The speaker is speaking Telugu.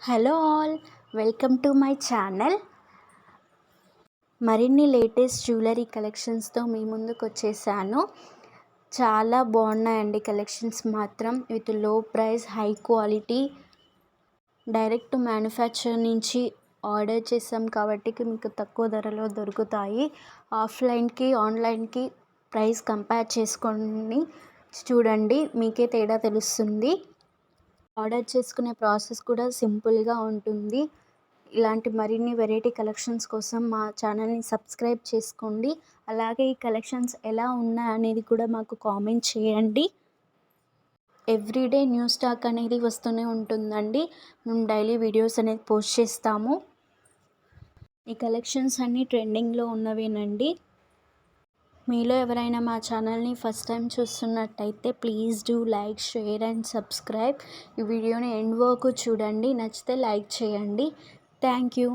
Hello all, welcome to my channel. మరిన్ని లేటెస్ట్ జ్యువెలరీ కలెక్షన్స్తో మీ ముందుకు వచ్చేసాను. చాలా బాగున్నాయండి కలెక్షన్స్ మాత్రం. విత్ లో price, high quality, direct manufacture నుంచి ఆర్డర్ చేసాం కాబట్టి మీకు తక్కువ ధరలో దొరుకుతాయి. ఆఫ్లైన్కి ఆన్లైన్కి ప్రైస్ కంపేర్ చేసుకొని చూడండి, మీకే తేడా తెలుస్తుంది. ఆర్డర్ చేసుకునే ప్రాసెస్ కూడా సింపుల్గా ఉంటుంది. ఇలాంటి మరిన్ని వెరైటీ కలెక్షన్స్ కోసం మా ఛానల్ని సబ్స్క్రైబ్ చేసుకోండి. అలాగే ఈ కలెక్షన్స్ ఎలా ఉన్నాయి అనేది కూడా మాకు కామెంట్ చేయండి. ఎవ్రీడే న్యూ స్టాక్ అనేది వస్తూనే ఉంటుందండి. మేము డైలీ వీడియోస్ అనేది పోస్ట్ చేస్తాము. ఈ కలెక్షన్స్ అన్నీ ట్రెండింగ్లో ఉన్నవేనండి. మీలో ఎవరైనా మా ఛానల్ని ఫస్ట్ టైం చూస్తున్నట్టయితే please do like, share and subscribe. ఈ వీడియోని ఎండ్ వరకు చూడండి, నచ్చితే లైక్ చేయండి. Thank you.